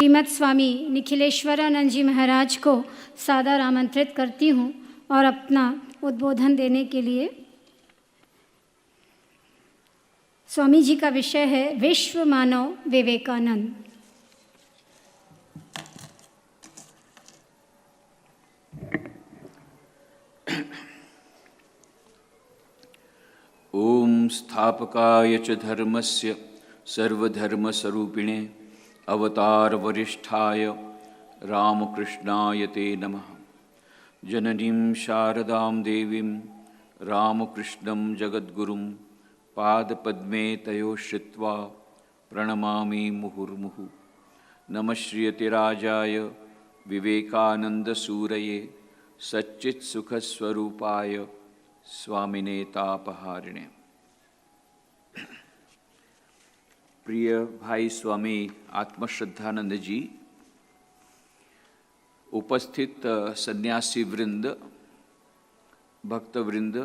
श्रीमद स्वामी निखिलेश्वरानंद जी महाराज को सादर आमंत्रित करती हूँ और अपना उद्बोधन देने के लिए। स्वामी जी का विषय है विश्व मानव विवेकानंद। ओम स्थापकाय च धर्मस्य सर्वधर्मस्वरूपिणे अवतार वरिष्ठाय रामकृष्णाय ते नमः। जननीं शारदां देवीं रामकृष्णं जगद्गुरुं पादपद्मे तयो श्रित्वा प्रणमामि मुहुर्मुहुः। नमः श्रीयतिराजाय विवेकानंदसूरये सच्चित्सुखस्वरूपाय स्वामिने तापहारिणे। प्रिय भाई स्वामी आत्मश्रद्धानंद जी, उपस्थित सन्यासी वृंद, भक्त वृंद,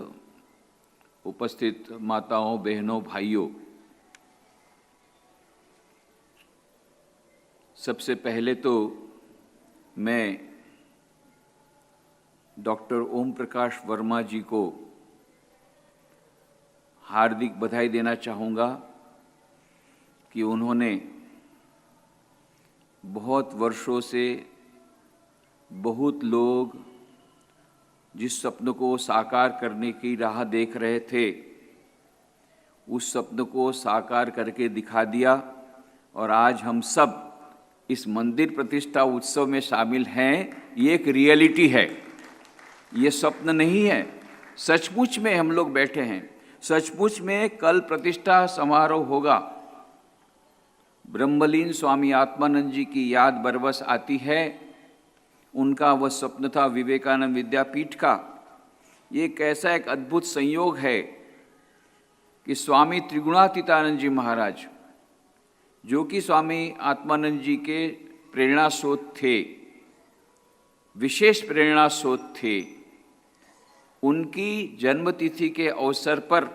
उपस्थित माताओं, बहनों, भाइयों, सबसे पहले तो मैं डॉक्टर ओम प्रकाश वर्मा जी को हार्दिक बधाई देना चाहूँगा कि उन्होंने बहुत वर्षों से बहुत लोग जिस सपन को साकार करने की राह देख रहे थे, उस सपन को साकार करके दिखा दिया और आज हम सब इस मंदिर प्रतिष्ठा उत्सव में शामिल हैं। ये एक रियलिटी है, ये स्वप्न नहीं है। सचमुच में हम लोग बैठे हैं, सचमुच में कल प्रतिष्ठा समारोह होगा। ब्रह्मलीन स्वामी आत्मानंद जी की याद बरबस आती है। उनका वह स्वप्न था विवेकानंद विद्यापीठ का। ये कैसा एक अद्भुत संयोग है कि स्वामी त्रिगुणातीतानंद जी महाराज, जो कि स्वामी आत्मानंद जी के प्रेरणा स्रोत थे, विशेष प्रेरणा स्रोत थे, उनकी जन्मतिथि के अवसर पर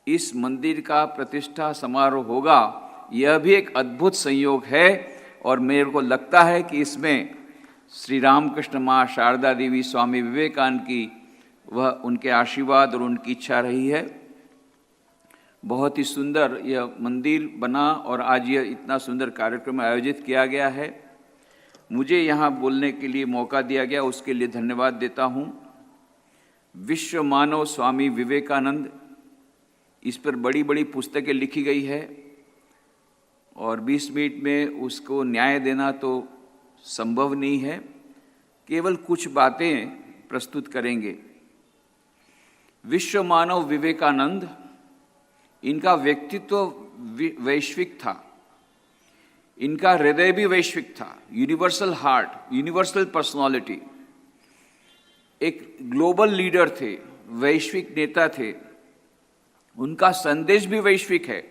इस मंदिर का प्रतिष्ठा समारोह होगा। यह भी एक अद्भुत संयोग है और मेरे को लगता है कि इसमें श्री रामकृष्ण माँ शारदा देवी स्वामी विवेकानंद की वह उनके आशीर्वाद और उनकी इच्छा रही है। बहुत ही सुंदर यह मंदिर बना और आज यह इतना सुंदर कार्यक्रम आयोजित किया गया है। मुझे यहाँ बोलने के लिए मौका दिया गया, उसके लिए धन्यवाद देता हूँ। विश्व मानव स्वामी विवेकानंद, इस पर बड़ी बड़ी पुस्तकें लिखी गई है और 20 मिनट में उसको न्याय देना तो संभव नहीं है। केवल कुछ बातें प्रस्तुत करेंगे। विश्व मानव विवेकानंद, इनका व्यक्तित्व वैश्विक था, इनका हृदय भी वैश्विक था। यूनिवर्सल हार्ट, यूनिवर्सल पर्सनालिटी, एक ग्लोबल लीडर थे, वैश्विक नेता थे। उनका संदेश भी वैश्विक है,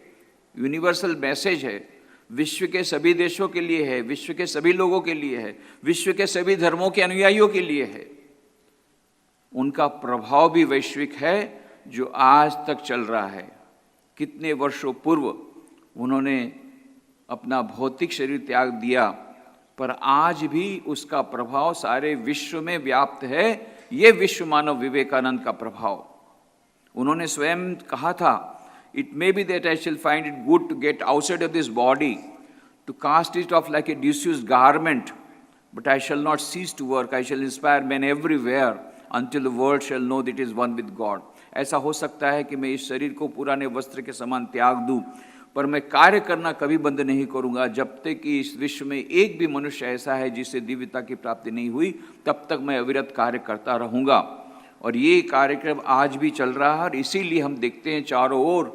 यूनिवर्सल मैसेज है, विश्व के सभी देशों के लिए है, विश्व के सभी लोगों के लिए है, विश्व के सभी धर्मों के अनुयायियों के लिए है। उनका प्रभाव भी वैश्विक है जो आज तक चल रहा है। कितने वर्षों पूर्व उन्होंने अपना भौतिक शरीर त्याग दिया, पर आज भी उसका प्रभाव सारे विश्व में व्याप्त है। ये विश्व मानव विवेकानंद का प्रभाव। उन्होंने स्वयं कहा था, it may be that I shall find it good to get outside of this body, to cast it off like a disused garment, but I shall not cease to work, I shall inspire man everywhere until the world shall know that it is one with God। ऐसा हो सकता है कि मैं इस शरीर को पुराने वस्त्र के समान त्याग दूं, पर मैं कार्य करना कभी बंद नहीं करूंगा। जब तक कि इस विश्व में एक भी मनुष्य ऐसा है जिसे दिव्यता की प्राप्ति नहीं हुई, तब तक मैं अविरत कार्य करता रहूंगा। और ये कार्यक्रम आज भी चल रहा है और इसीलिए हम देखते हैं चारों ओर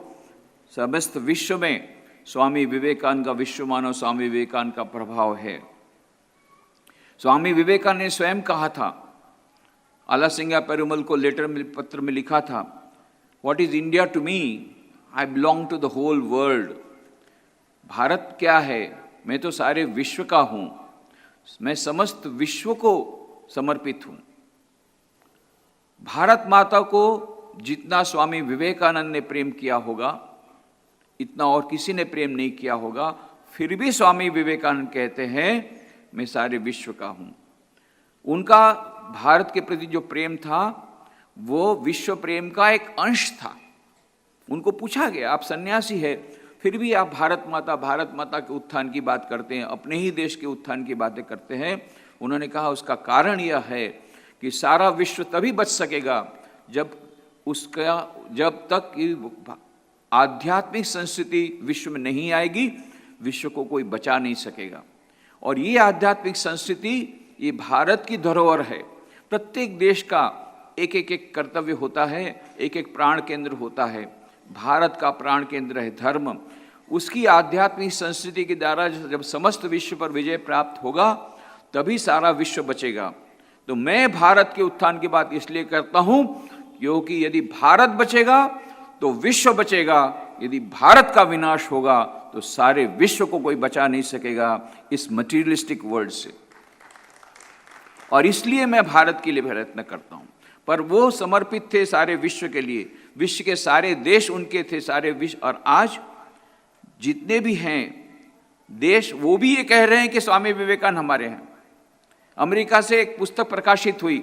समस्त विश्व में स्वामी विवेकानंद का, विश्व मानव स्वामी विवेकानंद का प्रभाव है। स्वामी विवेकानंद ने स्वयं कहा था, आलासिंगा पेरुमल को लेटर में, पत्र में लिखा था, what is India to me, I belong to the whole world. Bharat क्या है, मैं तो सारे विश्व का हूं, मैं समस्त विश्व को समर्पित हूं। भारत माता को जितना स्वामी विवेकानंद ने प्रेम किया होगा, इतना और किसी ने प्रेम नहीं किया होगा। फिर भी स्वामी विवेकानंद कहते हैं मैं सारे विश्व का हूं। उनका भारत के प्रति जो प्रेम था वो विश्व प्रेम का एक अंश था। उनको पूछा गया आप सन्यासी है फिर भी आप भारत माता के उत्थान की बात करते हैं, अपने ही देश के उत्थान की बातें करते हैं। उन्होंने कहा उसका कारण यह है कि सारा विश्व तभी बच सकेगा जब तक कि आध्यात्मिक संस्कृति विश्व में नहीं आएगी, विश्व को कोई बचा नहीं सकेगा। और ये आध्यात्मिक संस्कृति ये भारत की धरोहर है। प्रत्येक देश का एक एक कर्तव्य होता है, एक एक प्राण केंद्र होता है। भारत का प्राण केंद्र है धर्म। उसकी आध्यात्मिक संस्कृति के द्वारा जब समस्त विश्व पर विजय प्राप्त होगा तभी सारा विश्व बचेगा। तो मैं भारत के उत्थान की बात इसलिए करता हूं क्योंकि यदि भारत बचेगा तो विश्व बचेगा, यदि भारत का विनाश होगा तो सारे विश्व को कोई बचा नहीं सकेगा इस मटीरियलिस्टिक वर्ल्ड से। और इसलिए मैं भारत के लिए प्रयत्न करता हूं। पर वो समर्पित थे सारे विश्व के लिए, विश्व के सारे देश उनके थे, सारे विश्व। और आज जितने भी हैं देश वो भी ये कह रहे हैं कि स्वामी विवेकानंद हमारे हैं। अमेरिका से एक पुस्तक प्रकाशित हुई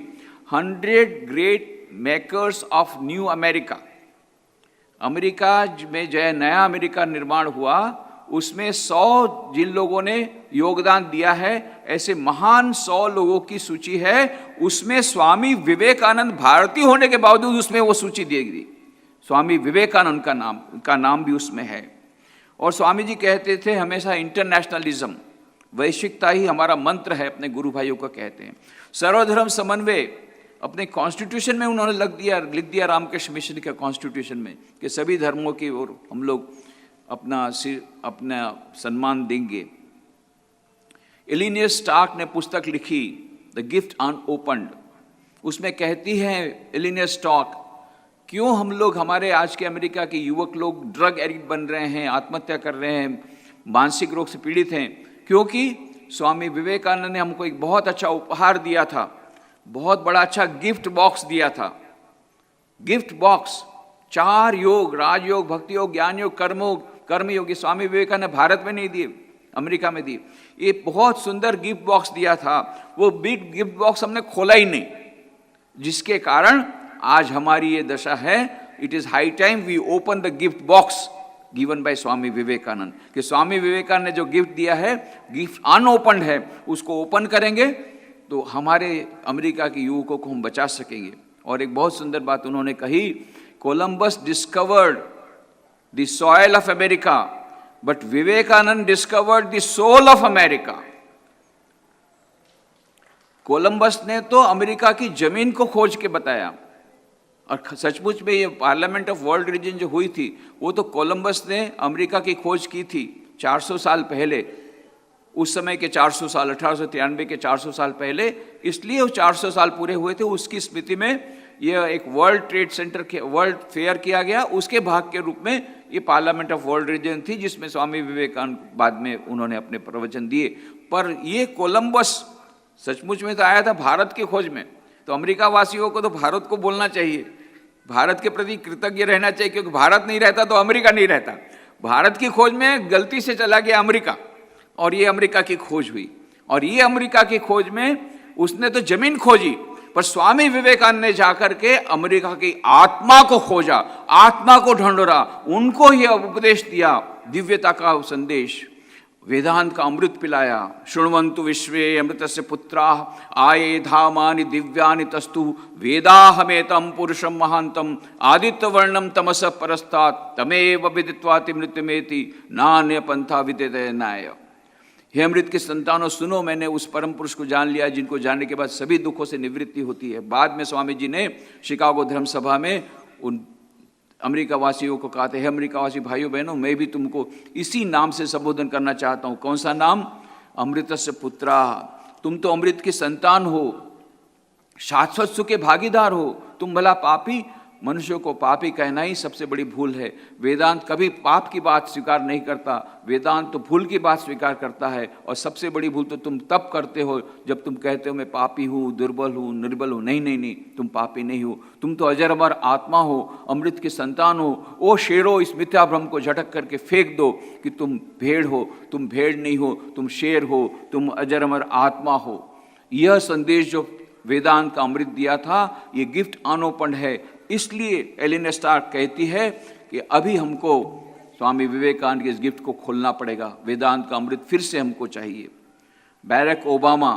100 great makers of new America. America में जो है नया अमेरिका निर्माण हुआ उसमें 100 जिन लोगों ने योगदान दिया है ऐसे महान 100 लोगों की सूची है। उसमें स्वामी विवेकानंद भारतीय होने के बावजूद उसमें वो सूची दी गई। स्वामी विवेकानंद का नाम भी उसमें है। और स्वामी जी कहते थे हमेशा इंटरनेशनलिज्म, वैश्विकता ही हमारा मंत्र है, अपने गुरु भाइयों को कहते हैं। सर्वधर्म समन्वय अपने कॉन्स्टिट्यूशन में उन्होंने लिख दिया रामकृष्ण मिशन के कॉन्स्टिट्यूशन में कि सभी धर्मों की ओर हम लोग अपना सम्मान देंगे। एलिनियर स्टार्क ने पुस्तक लिखी द गिफ्ट अनओपन्ड। उसमें कहती है एलिनियर स्टार्क क्यों हम लोग हमारे आज के अमेरिका के युवक लोग ड्रग एडिक्ट बन रहे हैं, आत्महत्या कर रहे हैं, मानसिक रोग से पीड़ित हैं, क्योंकि स्वामी विवेकानंद ने हमको एक बहुत अच्छा उपहार दिया था, बहुत बड़ा अच्छा गिफ्ट बॉक्स दिया था। गिफ्ट बॉक्स 4 योग, राजयोग, भक्ति योग, ज्ञान योग, कर्मयोग, ये स्वामी विवेकानंद ने भारत में नहीं दिए, अमेरिका में दिए। ये बहुत सुंदर गिफ्ट बॉक्स दिया था। वो बिग गिफ्ट बॉक्स हमने खोला ही नहीं, जिसके कारण आज हमारी ये दशा है। It is high time we open the gift box given by Swami Vivekananda. कि स्वामी विवेकानंद ने जो गिफ्ट दिया है, गिफ्ट अनओपन्ड है, उसको ओपन करेंगे तो हमारे अमेरिका के युवकों को हम बचा सकेंगे। और एक बहुत सुंदर बात उन्होंने कही, Columbus discovered the soil of America but Vivekananda discovered the soul of America. Columbus ने तो अमेरिका की जमीन को खोज के बताया। और सचमुच में ये पार्लियामेंट ऑफ वर्ल्ड रिलीजन जो हुई थी वो तो कोलंबस ने अमेरिका की खोज की थी 400 साल पहले। उस समय के 400 साल 1893 के 400 साल पहले, इसलिए वो 400 साल पूरे हुए थे। उसकी स्मृति में यह एक world trade centre world fair किया गया। उसके भाग के रूप में ये पार्लियामेंट ऑफ वर्ल्ड रिलीजन थी जिसमें स्वामी विवेकानंद बाद में उन्होंने अपने प्रवचन दिए। पर ये कोलंबस सचमुच में तो आया था भारत की खोज में। तो अमेरिका वासियों को तो भारत को बोलना चाहिए, भारत के प्रति कृतज्ञ रहना चाहिए, क्योंकि भारत नहीं रहता तो अमेरिका नहीं रहता। भारत की खोज में गलती से चला गया अमेरिका और ये अमेरिका की खोज हुई। और ये अमेरिका की खोज में उसने तो जमीन खोजी, पर स्वामी विवेकानंद ने जाकर के अमेरिका की आत्मा को खोजा, आत्मा को ढूंढा, उनको ही उपदेश दिया, दिव्यता का संदेश, वेदांत का अमृत पिलाया। शृण्वन्तु विश्वे अमृतस्य पुत्राः आये धामानि दिव्यानि तस्तु वेदाहमेतं पुरुषं महान्तं आदित्यवर्णं तमसः परस्तात् तमेव विदित्वाति मृत्युमेति नान्य पंथा विद्यते नाय। हे अमृत के संतानों सुनो, मैंने उस परम पुरुष को जान लिया जिनको जानने के बाद सभी दुखों से निवृत्ति होती है। बाद में स्वामी जी ने शिकागो धर्म सभा में उन अमेरिका वासियों को कहा था, हे अमेरिका वासी भाइयों बहनों, मैं भी तुमको इसी नाम से संबोधन करना चाहता हूँ। कौन सा नाम? अमृतस्य पुत्राः। तुम तो अमृत के संतान हो, शाश्वत सुख के भागीदार हो। तुम भला पापी मनुष्य को पापी कहना ही सबसे बड़ी भूल है। वेदांत कभी पाप की बात स्वीकार नहीं करता, वेदांत तो भूल की बात स्वीकार करता है। और सबसे बड़ी भूल तो तुम तब करते हो जब तुम कहते हो मैं पापी हूँ, दुर्बल हूँ, निर्बल हूँ। नहीं नहीं नहीं, तुम पापी नहीं हो, तुम तो अजर अमर आत्मा हो, अमृत की संतान हो। ओ शेरो, इस मिथ्या भ्रम को झटक करके फेंक दो कि तुम भेड़ हो। तुम भेड़ नहीं हो, तुम शेर हो, तुम अजर अमर आत्मा हो। यह संदेश जो वेदांत का अमृत दिया था, ये गिफ्ट अनओपन्ड है। इसलिए एलिन स्टार्क कहती है कि अभी हमको स्वामी विवेकानंद के इस गिफ्ट को खोलना पड़ेगा। वेदांत का अमृत फिर से हमको चाहिए। बैरक ओबामा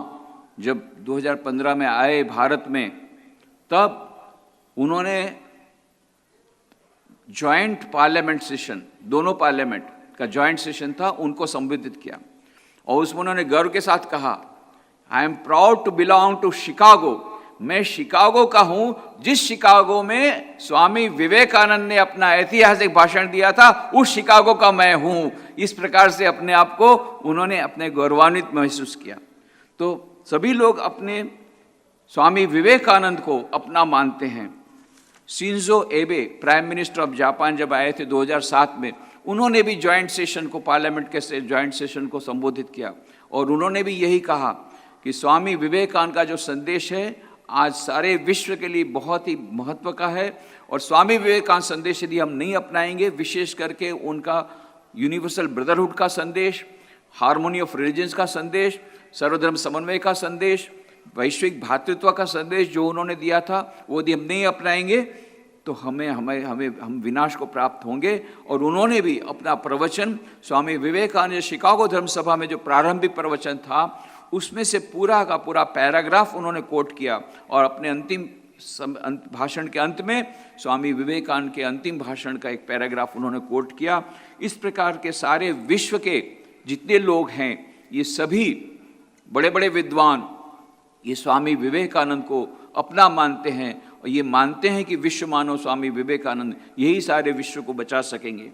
जब 2015 में आए भारत में, तब उन्होंने जॉइंट पार्लियामेंट सेशन, दोनों पार्लियामेंट का जॉइंट सेशन था, उनको संबोधित किया और उसमें उन्होंने गर्व के साथ कहा, I am proud to belong to Chicago. मैं शिकागो का हूं, जिस शिकागो में स्वामी विवेकानंद ने अपना ऐतिहासिक भाषण दिया था, उस शिकागो का मैं हूं। इस प्रकार से अपने आप को उन्होंने अपने गौरवान्वित महसूस किया। तो सभी लोग अपने स्वामी विवेकानंद को अपना मानते हैं। शिंजो एबे प्राइम मिनिस्टर ऑफ जापान जब आए थे 2007 में, उन्होंने भी जॉइंट सेशन को, पार्लियामेंट के जॉइंट सेशन को संबोधित किया और उन्होंने भी यही कहा कि स्वामी विवेकानंद का जो संदेश है आज सारे विश्व के लिए बहुत ही महत्व का है। और स्वामी विवेकानंद संदेश यदि हम नहीं अपनाएंगे, विशेष करके उनका यूनिवर्सल ब्रदरहुड का संदेश, हार्मोनी ऑफ रिलीजन्स का संदेश, सर्वधर्म समन्वय का संदेश, वैश्विक भ्रातृत्व का संदेश जो उन्होंने दिया था, वो यदि हम नहीं अपनाएंगे तो हम विनाश को प्राप्त होंगे। और उन्होंने भी अपना प्रवचन स्वामी विवेकानंद शिकागो धर्म सभा में जो प्रारंभिक प्रवचन था, उसमें से पूरा का पूरा पैराग्राफ उन्होंने कोट किया और अपने अंतिम भाषण के अंत में स्वामी विवेकानंद के अंतिम भाषण का एक पैराग्राफ उन्होंने कोट किया। इस प्रकार के सारे विश्व के जितने लोग हैं, ये सभी बड़े बड़े विद्वान ये स्वामी विवेकानंद को अपना मानते हैं और ये मानते हैं कि विश्व मानव स्वामी विवेकानंद यही सारे विश्व को बचा सकेंगे।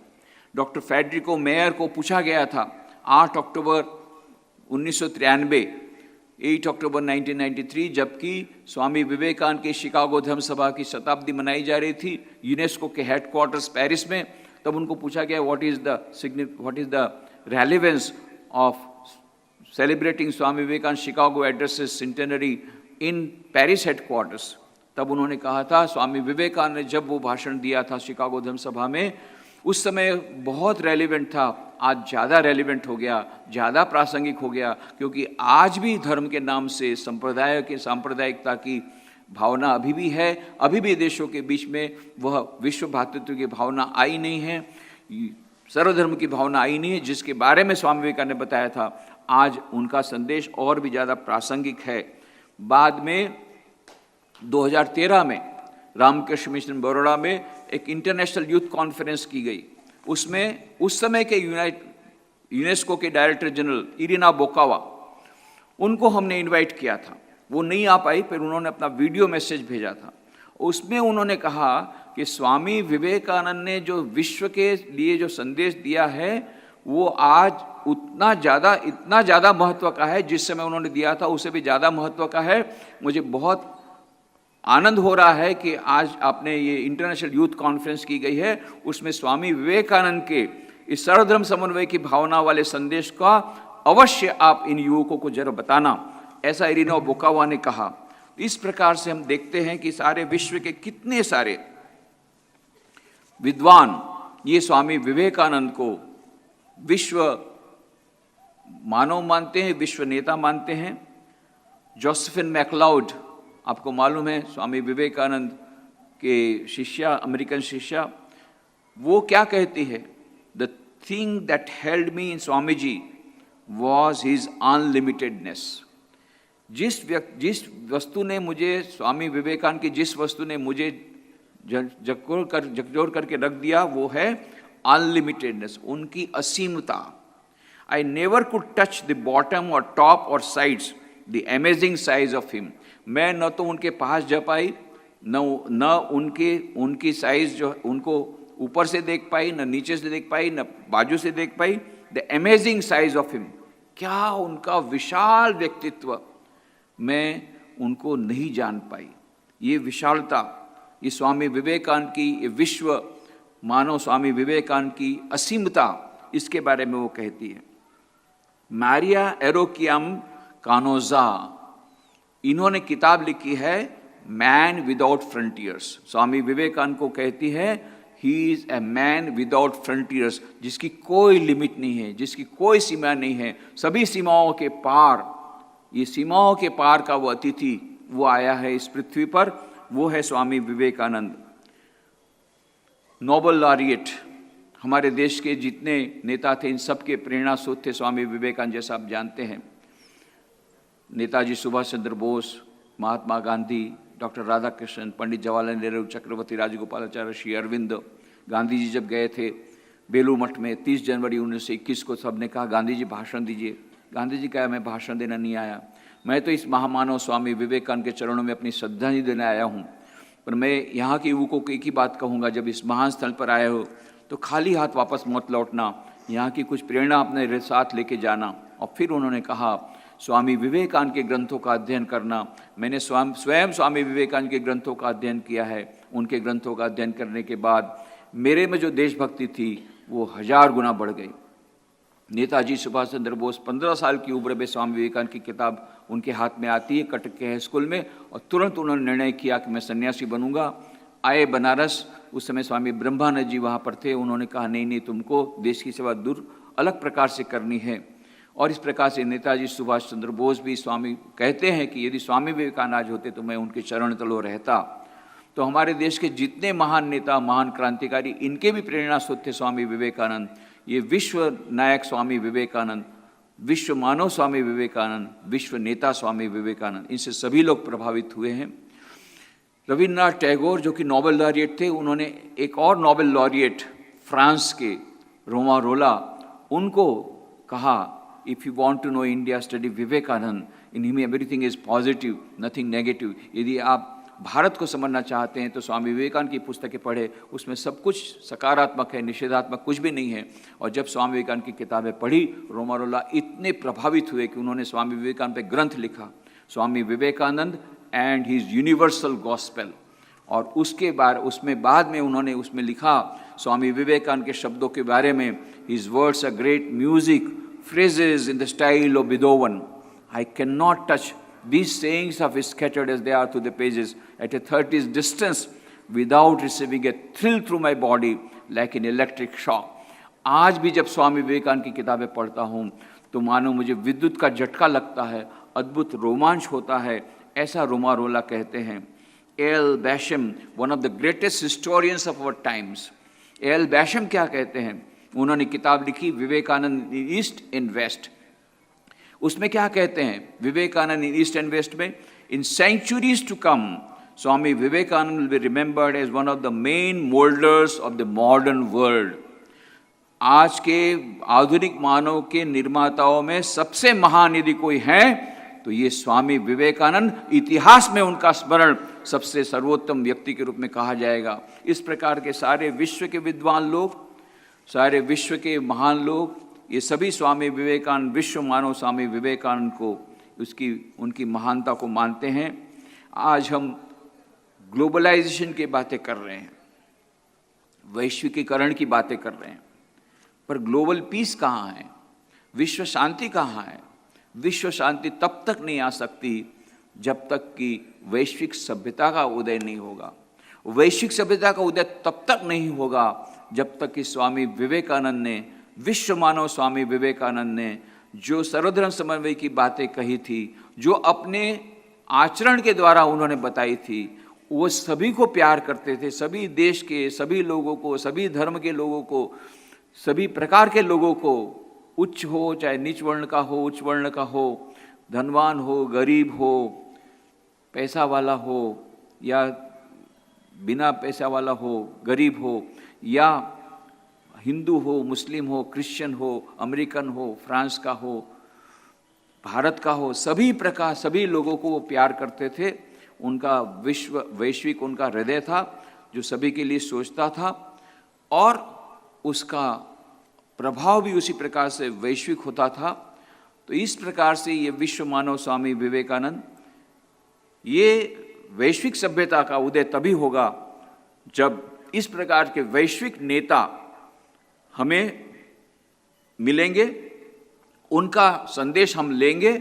डॉक्टर फेडरिको मेयर को पूछा गया था 8 अक्टूबर 1993, 8 अक्टूबर 1993, जबकि स्वामी विवेकानंद की शिकागो धर्म सभा की शताब्दी मनाई जा रही थी यूनेस्को के हेडक्वार्टर्स पेरिस में, तब उनको पूछा गया what is the relevance of celebrating Swami Vivekananda Chicago addresses centenary in Paris headquarters. तब उन्होंने कहा था स्वामी विवेकानंद ने जब वो भाषण दिया था शिकागो धर्म सभा में, उस समय बहुत रेलिवेंट था, आज ज़्यादा रेलिवेंट हो गया, ज़्यादा प्रासंगिक हो गया, क्योंकि आज भी धर्म के नाम से सांप्रदायिकता की भावना अभी भी है। अभी भी देशों के बीच में वह विश्व भ्रातृत्व की भावना आई नहीं है, सर्वधर्म की भावना आई नहीं है, जिसके बारे में स्वामी विवेकानंद ने बताया था। आज उनका संदेश और भी ज़्यादा प्रासंगिक है। बाद में 2013 में रामकृष्ण मिशन बड़ौदा में एक इंटरनेशनल यूथ कॉन्फ्रेंस की गई। उसमें उस समय के यूनेस्को के डायरेक्टर जनरल इरिना बोकावा, उनको हमने इनवाइट किया था। वो नहीं आ पाई, फिर उन्होंने अपना वीडियो मैसेज भेजा था। उसमें उन्होंने कहा कि स्वामी विवेकानंद ने जो विश्व के लिए जो संदेश दिया है, वो आज इतना ज़्यादा महत्व का है, जिस समय उन्होंने दिया था उससे भी ज़्यादा महत्व का है। मुझे बहुत आनंद हो रहा है कि आज आपने ये इंटरनेशनल यूथ कॉन्फ्रेंस की गई है, उसमें स्वामी विवेकानंद के इस सर्वधर्म समन्वय की भावना वाले संदेश का अवश्य आप इन युवकों को जरा बताना, ऐसा इरिना बोकावा ने कहा। इस प्रकार से हम देखते हैं कि सारे विश्व के कितने सारे विद्वान ये स्वामी विवेकानंद को विश्व मानव मानते हैं, विश्व नेता मानते हैं। जोसेफिन मैकलाउड, आपको मालूम है स्वामी विवेकानंद के शिष्या, अमेरिकन शिष्या, वो क्या कहती है, the thing that held me in Swami ji was his unlimitedness. जिस वस्तु ने मुझे, स्वामी विवेकानंद की जिस वस्तु ने मुझे झकझोर करके रख दिया, वो है अनलिमिटेडनेस, उनकी असीमता। I never could touch the bottom और टॉप और sides the amazing size of him. मैं न तो उनके पास जा पाई, न उनकी साइज जो उनको ऊपर से देख पाई, न नीचे से देख पाई, न बाजू से देख पाई। The amazing size of him, क्या उनका विशाल व्यक्तित्व, मैं उनको नहीं जान पाई। ये विशालता ये स्वामी विवेकानंद की, ये विश्व मानव स्वामी विवेकानंद की असीमता, इसके बारे में वो कहती है। मारिया एरोकियम कानोजा, इन्होंने किताब लिखी है man without frontiers. Swami Vivekananda को कहती है he is a man without frontiers, जिसकी कोई लिमिट नहीं है, जिसकी कोई सीमा नहीं है, सभी सीमाओं के पार, ये सीमाओं के पार का वो अतिथि वो आया है इस पृथ्वी पर, वो है स्वामी विवेकानंद। नोबेल लॉरिएट, हमारे देश के जितने नेता थे इन सब के प्रेरणा स्रोत थे स्वामी विवेकानंद, जैसा आप जानते हैं। नेताजी सुभाष चंद्र बोस, महात्मा गांधी, डॉक्टर राधाकृष्णन, पंडित जवाहरलाल नेहरू, चक्रवर्ती राजगोपालाचार्य, श्री अरविंद। गांधी जी जब गए थे बेलूर मठ में 30 जनवरी 1921 को, सबने कहा गांधी जी भाषण दीजिए। गांधी जी कहा मैं भाषण देना नहीं आया, मैं तो इस महामानव स्वामी विवेकानंद के चरणों में अपनी श्रद्धांजलि देने आया हूँ। पर मैं यहाँ के युवकों को एक ही बात कहूँगा, जब इस महान स्थल पर आए हो तो खाली हाथ वापस मत लौटना, यहाँ की कुछ प्रेरणा अपने साथ लेके जाना। और फिर उन्होंने कहा स्वामी विवेकानंद के ग्रंथों का अध्ययन करना। मैंने स्वयं स्वामी विवेकानंद के ग्रंथों का अध्ययन किया है। उनके ग्रंथों का अध्ययन करने के बाद मेरे में जो देशभक्ति थी वो 1000 गुना बढ़ गई। नेताजी सुभाष चंद्र बोस 15 साल की उम्र में स्वामी विवेकानंद की किताब उनके हाथ में आती है कटक के स्कूल में, और तुरंत उन्होंने निर्णय किया कि मैं सन्यासी बनूंगा। आए बनारस, उस समय स्वामी ब्रह्मानंद जी वहाँ पर थे। उन्होंने कहा नहीं, तुमको देश की सेवा दूर अलग प्रकार से करनी है। और इस प्रकार से नेताजी सुभाष चंद्र बोस भी स्वामी कहते हैं कि यदि स्वामी विवेकानंद आज होते तो मैं उनके चरण तलों रहता। तो हमारे देश के जितने महान नेता, महान क्रांतिकारी, इनके भी प्रेरणा स्रोत थे स्वामी विवेकानंद। ये विश्व नायक स्वामी विवेकानंद, विश्व मानव स्वामी विवेकानंद, विश्व नेता स्वामी विवेकानंद, इनसे सभी लोग प्रभावित हुए हैं। रविन्द्रनाथ टैगोर जो कि नोबेल लॉरिएट थे, उन्होंने एक और नोबेल लॉरिएट फ्रांस के रोमारोला, उनको कहा if you want to know India study Vivekananda, in him everything is positive nothing negative. यदि आप भारत को समझना चाहते हैं तो स्वामी विवेकानंद की पुस्तकें पढ़े, उसमें सब कुछ सकारात्मक है, निषेधात्मक कुछ भी नहीं है। और जब स्वामी विवेकानंद की किताबें पढ़ी, रोमारोला इतने प्रभावित हुए कि उन्होंने स्वामी विवेकानंद पे ग्रंथ लिखा, Swami Vivekananda and his universal gospel. और उसके बाद में उन्होंने उसमें लिखा स्वामी विवेकानंद के शब्दों के बारे में, his words a great music, phrases in the style of Beethoven. I cannot touch these sayings of his scattered as they are through the pages at a 30's distance without receiving a thrill through my body like an electric shock. आज भी जब स्वामी विवेकानंद की किताबें पढ़ता हूँ तो मानो मुझे विद्युत का झटका लगता है, अद्भुत रोमांच होता है, ऐसा रोमारोला कहते हैं। L Basham, one of the greatest historians of our times, L Basham क्या कहते हैं? उन्होंने किताब लिखी Vivekananda in east and west. उसमें क्या कहते हैं Vivekananda in east and west में? In centuries to come Swami Vivekananda will be remembered as one of the main moulders of the modern world. आज के आधुनिक मानव के निर्माताओं में सबसे महान यदि कोई है तो ये स्वामी विवेकानंद। इतिहास में उनका स्मरण सबसे सर्वोत्तम व्यक्ति के रूप में कहा जाएगा। इस प्रकार के सारे विश्व के विद्वान लोग, सारे विश्व के महान लोग, ये सभी स्वामी विवेकानंद, विश्व मानव स्वामी विवेकानंद को, उनकी महानता को मानते हैं। आज हम ग्लोबलाइजेशन की बातें कर रहे हैं, वैश्विकीकरण की बातें कर रहे हैं, पर ग्लोबल पीस कहाँ है? विश्व शांति कहाँ है? विश्व शांति तब तक नहीं आ सकती जब तक कि वैश्विक सभ्यता का उदय नहीं होगा। वैश्विक सभ्यता का उदय तब तक नहीं होगा जब तक कि स्वामी विवेकानंद ने, विश्व मानव स्वामी विवेकानंद ने जो सर्वधर्म समन्वय की बातें कही थी, जो अपने आचरण के द्वारा उन्होंने बताई थी, वो सभी को प्यार करते थे, सभी देश के सभी लोगों को, सभी धर्म के लोगों को, सभी प्रकार के लोगों को, उच्च हो चाहे नीच वर्ण का हो, उच्च वर्ण का हो, धनवान हो, गरीब हो, पैसा वाला हो या बिना पैसा वाला हो, गरीब हो, या हिंदू हो, मुस्लिम हो, क्रिश्चियन हो, अमेरिकन हो, फ्रांस का हो, भारत का हो, सभी प्रकार सभी लोगों को वो प्यार करते थे। उनका वैश्विक उनका हृदय था जो सभी के लिए सोचता था, और उसका प्रभाव भी उसी प्रकार से वैश्विक होता था। तो इस प्रकार से ये विश्व मानव स्वामी विवेकानंद, ये वैश्विक सभ्यता का उदय तभी होगा जब इस प्रकार के वैश्विक नेता हमें मिलेंगे, उनका संदेश हम लेंगे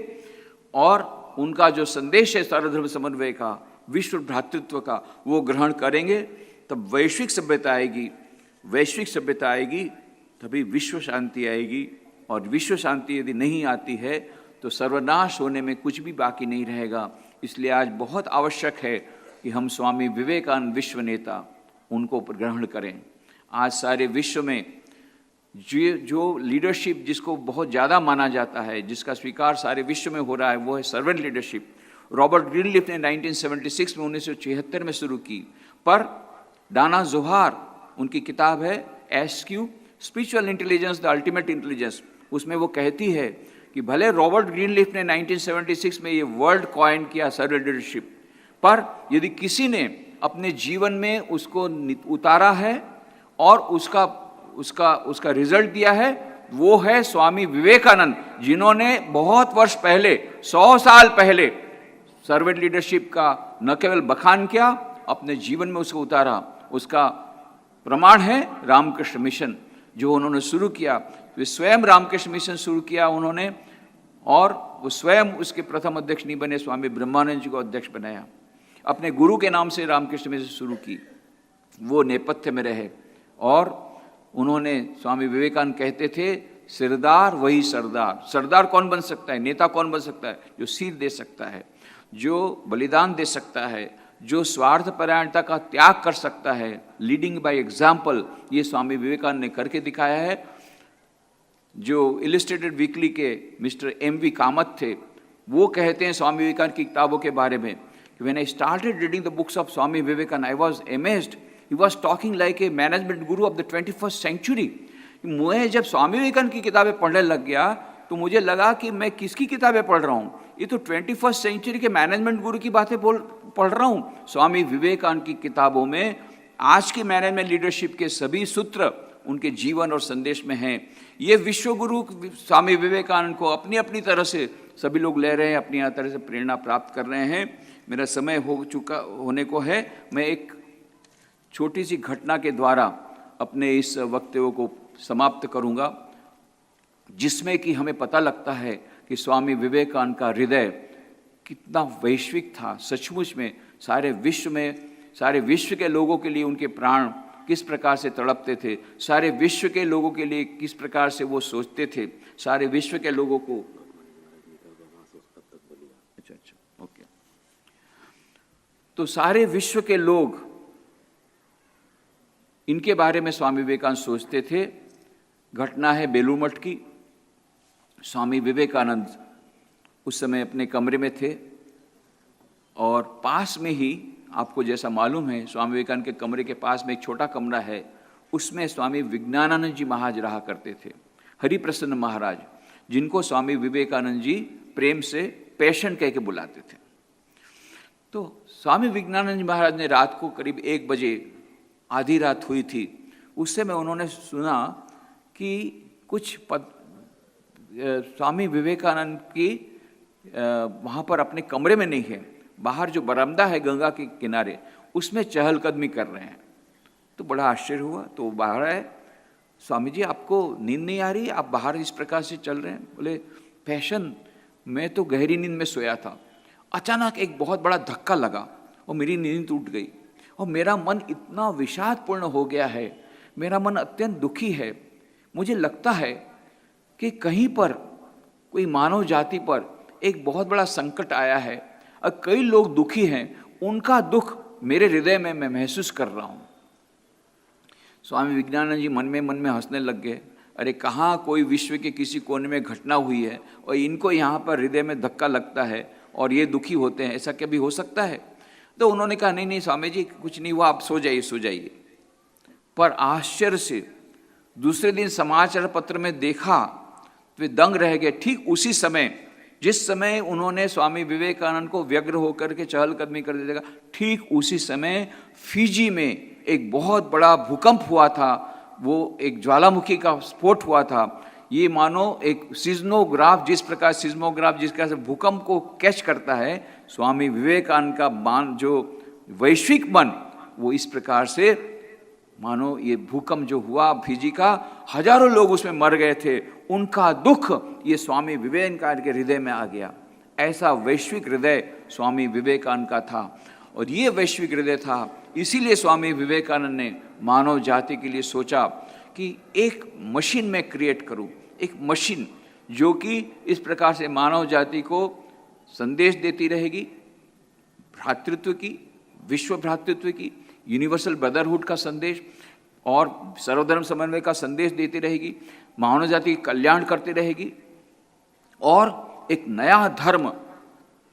और उनका जो संदेश है सर्वधर्म समन्वय का, विश्व भ्रातृत्व का, वो ग्रहण करेंगे, तब वैश्विक सभ्यता आएगी। वैश्विक सभ्यता आएगी तभी विश्व शांति आएगी, और विश्व शांति यदि नहीं आती है तो सर्वनाश होने में कुछ भी बाकी नहीं रहेगा। इसलिए आज बहुत आवश्यक है कि हम स्वामी विवेकानंद विश्व नेता उनको ग्रहण करें। आज सारे विश्व में जो लीडरशिप जिसको बहुत ज़्यादा माना जाता है, जिसका स्वीकार सारे विश्व में हो रहा है, वो है सर्वेंट लीडरशिप। रॉबर्ट ग्रीनलीफ ने 1976 में 1976 में शुरू की, पर डाना जोहार, उनकी किताब है SQ spiritual intelligence the ultimate intelligence, उसमें वो कहती है कि भले रॉबर्ट ग्रीनलीफ ने 1976 में ये वर्ड कॉइन किया सर्वेंट लीडरशिप, पर यदि किसी ने अपने जीवन में उसको उतारा है और उसका रिजल्ट दिया है, वो है स्वामी विवेकानंद, जिन्होंने बहुत वर्ष पहले, 100 साल पहले सर्वेंट लीडरशिप का न केवल बखान किया, अपने जीवन में उसको उतारा। उसका प्रमाण है रामकृष्ण मिशन जो उन्होंने शुरू किया। वे स्वयं रामकृष्ण मिशन शुरू किया उन्होंने, और वो स्वयं उसके प्रथम अध्यक्ष नहीं बने, स्वामी ब्रह्मानंद जी को अध्यक्ष बनाया। अपने गुरु के नाम से रामकृष्ण मिशन शुरू की, वो नेपथ्य में रहे। और उन्होंने, स्वामी विवेकानंद कहते थे, सिरदार वही सरदार। सरदार कौन बन सकता है, नेता कौन बन सकता है? जो सिर दे सकता है, जो बलिदान दे सकता है, जो स्वार्थ परायणता का त्याग कर सकता है, लीडिंग बाय एग्जाम्पल। ये स्वामी विवेकानंद ने करके दिखाया है। जो इलिस्ट्रेटेड वीकली के मिस्टर M.V. कामत थे, वो कहते हैं स्वामी विवेकानंद की किताबों के बारे में, When I started reading the books of Swami Vivekananda, I was amazed. He was talking like a management guru of the 21st century. मैं जब स्वामी विवेकानंद की किताबें पढ़ने लग गया तो मुझे लगा कि मैं किसकी किताबें पढ़ रहा हूँ, ये तो 21st सेंचुरी के मैनेजमेंट गुरु की बातें पढ़ रहा हूँ। स्वामी विवेकानंद की किताबों में आज की मैनेजमेंट लीडरशिप के सभी सूत्र उनके जीवन और संदेश में हैं। ये विश्व गुरु स्वामी विवेकानंद को अपनी अपनी तरह से सभी लोग ले रहे हैं, अपनी तरह से प्रेरणा प्राप्त कर रहे हैं। मेरा समय होने को है। मैं एक छोटी सी घटना के द्वारा अपने इस वक्तव्य को समाप्त करूंगा, जिसमें कि हमें पता लगता है कि स्वामी विवेकानंद का हृदय कितना वैश्विक था। सचमुच में सारे विश्व के लोगों के लिए उनके प्राण किस प्रकार से तड़पते थे, सारे विश्व के लोगों के लिए किस प्रकार से वो सोचते थे, सारे विश्व के लोगों को। अच्छा, ओके। तो सारे विश्व के लोग इनके बारे में स्वामी विवेकानंद सोचते थे। घटना है बेलूर मठ की। स्वामी विवेकानंद उस समय अपने कमरे में थे और पास में ही, आपको जैसा मालूम है, स्वामी विवेकानंद के कमरे के पास में एक छोटा कमरा है, उसमें स्वामी विज्ञानानंद जी महाराज रहा करते थे, हरिप्रसन्न महाराज, जिनको स्वामी विवेकानंद जी प्रेम से पेशेंट कह के बुलाते थे। तो स्वामी विज्ञानानंद जी महाराज ने रात को करीब 1 बजे, आधी रात हुई थी, उस समय उन्होंने सुना कि कुछ स्वामी विवेकानंद की वहाँ पर अपने कमरे में नहीं है, बाहर जो बरामदा है गंगा के किनारे, उसमें चहलकदमी कर रहे हैं। तो बड़ा आश्चर्य हुआ। तो बाहर आए, स्वामी जी आपको नींद नहीं आ रही, आप बाहर इस प्रकार से चल रहे हैं? बोले पैशन, मैं तो गहरी नींद में सोया था, अचानक एक बहुत बड़ा धक्का लगा और मेरी नींद टूट गई और मेरा मन इतना विषादपूर्ण हो गया है, मेरा मन अत्यंत दुखी है। मुझे लगता है कि कहीं पर कोई मानव जाति पर एक बहुत बड़ा संकट आया है और कई लोग दुखी हैं, उनका दुख मेरे हृदय में मैं महसूस कर रहा हूँ। स्वामी विज्ञानानंद जी मन में हंसने लग गए। अरे कहाँ कोई विश्व के किसी कोने में घटना हुई है और इनको यहाँ पर हृदय में धक्का लगता है और ये दुखी होते हैं, ऐसा कभी हो सकता है? तो उन्होंने कहा नहीं स्वामी जी कुछ नहीं हुआ, आप सो जाइए। पर आश्चर्य से दूसरे दिन समाचार पत्र में देखा तो वे दंग रह गए। ठीक उसी समय, जिस समय उन्होंने स्वामी विवेकानंद को व्यग्र होकर के चहलकदमी कर देगा, ठीक उसी समय फिजी में एक बहुत बड़ा भूकंप हुआ था। वो एक ज्वालामुखी का स्फोट हुआ था। ये मानो एक सिज्मोग्राफ, जिस प्रकार से भूकंप को कैच करता है, स्वामी विवेकानंद का जो वैश्विक मन, वो इस प्रकार से मानो ये भूकंप जो हुआ फिजी का, हजारों लोग उसमें मर गए थे, उनका दुख ये स्वामी विवेकानंद के हृदय में आ गया। ऐसा वैश्विक हृदय स्वामी विवेकानंद का था, और ये वैश्विक हृदय था, इसीलिए स्वामी विवेकानंद ने मानव जाति के लिए सोचा कि एक मशीन मैं क्रिएट करूं, एक मशीन जो कि इस प्रकार से मानव जाति को संदेश देती रहेगी, भ्रातृत्व की, विश्व भ्रातृत्व की, यूनिवर्सल ब्रदरहुड का संदेश और सर्वधर्म समन्वय का संदेश देती रहेगी, मानव जाति का कल्याण करती रहेगी, और एक नया धर्म,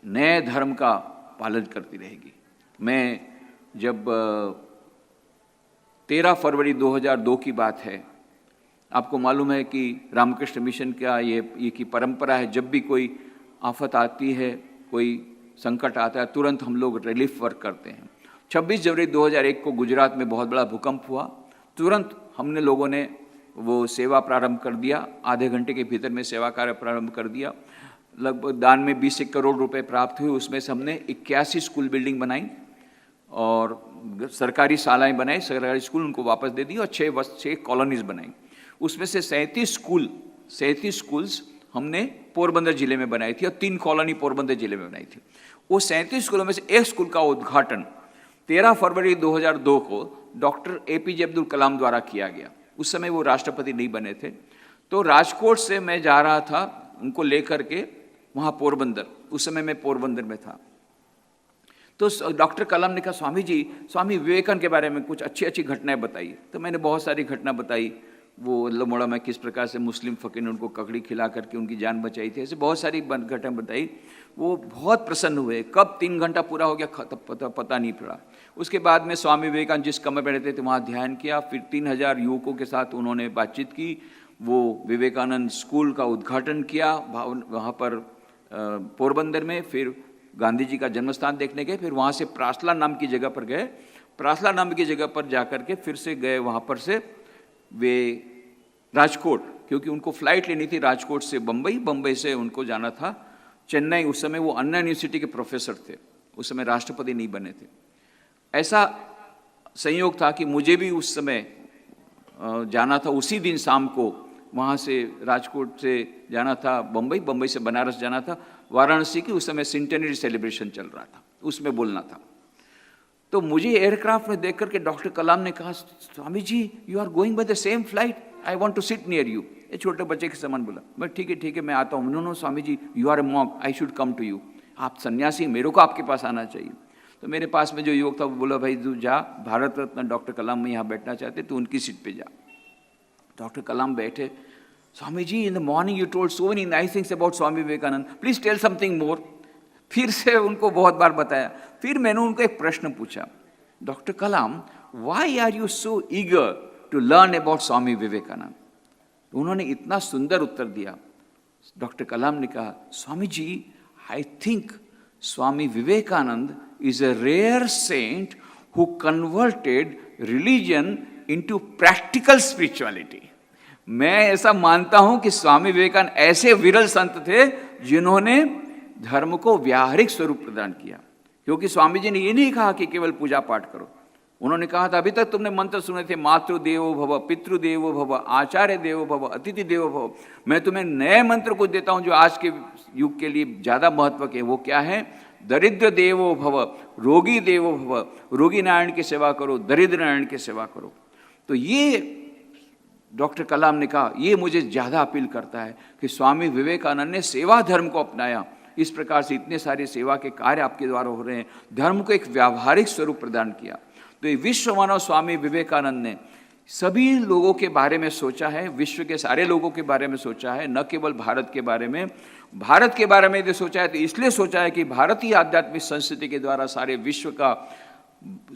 नए धर्म का पालन करती रहेगी। मैं जब 13 फरवरी 2002 की बात है, आपको मालूम है कि रामकृष्ण मिशन का ये की परंपरा है, जब भी कोई आफत आती है, कोई संकट आता है, तुरंत हम लोग रिलीफ वर्क करते हैं। 26 जनवरी 2001 को गुजरात में बहुत बड़ा भूकंप हुआ, तुरंत हमने लोगों ने वो सेवा प्रारंभ कर दिया, आधे घंटे के भीतर में सेवा कार्य प्रारंभ कर दिया। लगभग दान में 20 करोड़ रुपए प्राप्त हुए, उसमें से हमने 81 स्कूल बिल्डिंग बनाई और सरकारी शालाएं बनाई, सरकारी स्कूल उनको वापस दे दी, और 6 कॉलोनीज बनाई। उसमें से 37 स्कूल्स हमने पोरबंदर जिले में बनाई थी और 3 कॉलोनी पोरबंदर जिले में बनाई थी। वो 37 स्कूलों में से एक स्कूल का उद्घाटन 13 फरवरी 2002 को डॉक्टर APJ अब्दुल कलाम द्वारा किया गया। उस समय वो राष्ट्रपति नहीं बने थे, तो राजकोट से मैं जा रहा था उनको लेकर के वहाँ पोरबंदर, उस समय मैं पोरबंदर में था। तो डॉक्टर कलाम ने कहा, स्वामी जी, स्वामी विवेकानंद के बारे में कुछ अच्छी घटनाएं बताइए। तो मैंने बहुत सारी घटना बताई, वो अल्मोड़ा में किस प्रकार से मुस्लिम फकीर ने उनको ककड़ी खिला करके उनकी जान बचाई थी, ऐसे बहुत सारी घटना बताई। वो बहुत प्रसन्न हुए। कब 3 घंटा पूरा हो गया पता नहीं पड़ा। उसके बाद में स्वामी विवेकानंद जिस कमरे में रहते थे वहाँ ध्यान किया, फिर 3000 युवकों के साथ उन्होंने बातचीत की, वो विवेकानंद स्कूल का उद्घाटन किया वहाँ पर पोरबंदर में। फिर गांधी जी का जन्मस्थान देखने गए, फिर वहाँ से प्रासला नाम की जगह पर गए। प्रासला नाम की जगह पर जाकर के फिर से गए वहाँ पर से वे राजकोट, क्योंकि उनको फ्लाइट लेनी थी राजकोट से बम्बई, बम्बई से उनको जाना था चेन्नई। उस समय वो अन्ना यूनिवर्सिटी के प्रोफेसर थे, उस समय राष्ट्रपति नहीं बने थे। ऐसा संयोग था कि मुझे भी उस समय जाना था, उसी दिन शाम को वहाँ से राजकोट से जाना था बम्बई, बम्बई से बनारस जाना था, वाराणसी की उस समय सेंटेनरी सेलिब्रेशन चल रहा था, उसमें बोलना था। तो मुझे एयरक्राफ्ट में देख करके डॉक्टर कलाम ने कहा, Swami ji you are going by the same flight, I want to sit near you. ये छोटे बच्चे के समान बोला। मैं ठीक है मैं आता हूँ। No Swami ji, you are a monk, I should come to you. आप सन्यासी, मेरे को आपके पास आना चाहिए। तो मेरे पास में जो युवक था वो बोला, भाई तू जा, भारत रत्न डॉक्टर कलाम में यहाँ बैठना चाहते तो उनकी सीट पे जा। डॉक्टर कलाम बैठे। Swami ji, in the morning you told so many nice things about Swami Vivekananda, please tell something more. फिर से उनको बहुत बार बताया। फिर मैंने उनको एक प्रश्न पूछा, doctor Kalam, why are you so eager to learn about Swami Vivekananda? उन्होंने इतना सुंदर उत्तर दिया। डॉक्टर कलाम ने कहा, Swami ji, I think Swami Vivekananda is a rare saint who converted religion into practical spirituality. मैं ऐसा मानता हूं कि स्वामी विवेकानंद ऐसे विरल संत थे जिन्होंने धर्म को व्यावहारिक स्वरूप प्रदान किया। क्योंकि स्वामी जी ने ये नहीं कहा कि केवल पूजा पाठ करो, उन्होंने कहा था, अभी तक तुमने मंत्र सुने थे, मातृदेवो भव, पितृदेवो भव, आचार्य देवो भव, अतिथि देवो भव। मैं तुम्हें नए मंत्र कुछ देता हूं जो आज के युग के लिए ज्यादा महत्व के। वो क्या है? दरिद्र देवो भव, रोगी देवो भव, रोगी नारायण की सेवा करो, दरिद्र नारायण की सेवा करो। तो ये डॉक्टर कलाम ने कहा, ये मुझे ज़्यादा अपील करता है कि स्वामी विवेकानंद ने सेवा धर्म को अपनाया। इस प्रकार से इतने सारे सेवा के कार्य आपके द्वारा हो रहे हैं, धर्म को एक व्यावहारिक स्वरूप प्रदान किया। तो ये विश्व मानव स्वामी विवेकानंद ने सभी लोगों के बारे में सोचा है, विश्व के सारे लोगों के बारे में सोचा है, न केवल भारत के बारे में। भारत के बारे में यदि सोचा है तो इसलिए सोचा है कि भारतीय आध्यात्मिक संस्कृति के द्वारा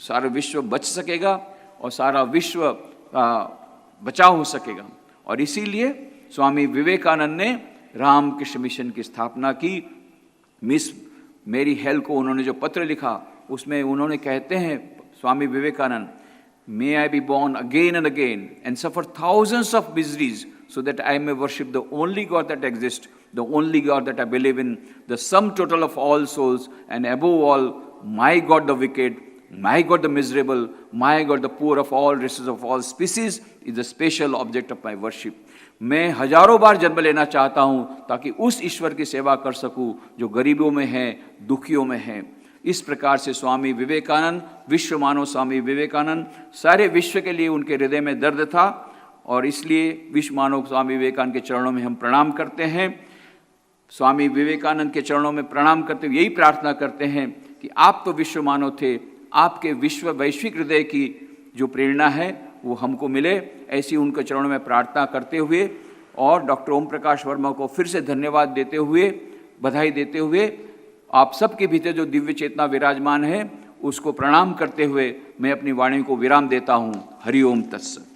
सारा विश्व बच सकेगा और सारा विश्व बचाव हो सकेगा। और इसीलिए स्वामी विवेकानंद ने रामकृष्ण मिशन की स्थापना की। मिस मेरी हेल को उन्होंने जो पत्र लिखा उसमें उन्होंने कहते हैं, Swami Vivekananda, May I be born again and again and suffer thousands of miseries so that I may worship the only God that exists, the only God that I believe in, the sum total of all souls, and above all, my God the wicked, My God, the miserable, my God, the poor of all races, of all species, is the special object of my worship. मैं हजारों बार जन्म लेना चाहता हूँ ताकि उस ईश्वर की सेवा कर सकूँ जो गरीबों में है, दुखियों में है। इस प्रकार से स्वामी विवेकानंद, विश्व मानव स्वामी विवेकानंद, सारे विश्व के लिए उनके हृदय में दर्द था और इसलिए विश्व मानव स्वामी विवेकानंद के चरणों में हम प्रणाम करते हैं। स्वामी विवेकानंद के चरणों में प्रणाम करते हुए यही प्रार्थना करते हैं कि आप तो विश्व मानव थे, आपके विश्व वैश्विक हृदय की जो प्रेरणा है वो हमको मिले, ऐसी उनके चरणों में प्रार्थना करते हुए और डॉक्टर ओम प्रकाश वर्मा को फिर से धन्यवाद देते हुए, बधाई देते हुए, आप सबके भीतर जो दिव्य चेतना विराजमान है उसको प्रणाम करते हुए मैं अपनी वाणी को विराम देता हूँ। हरि ओम तत्सत।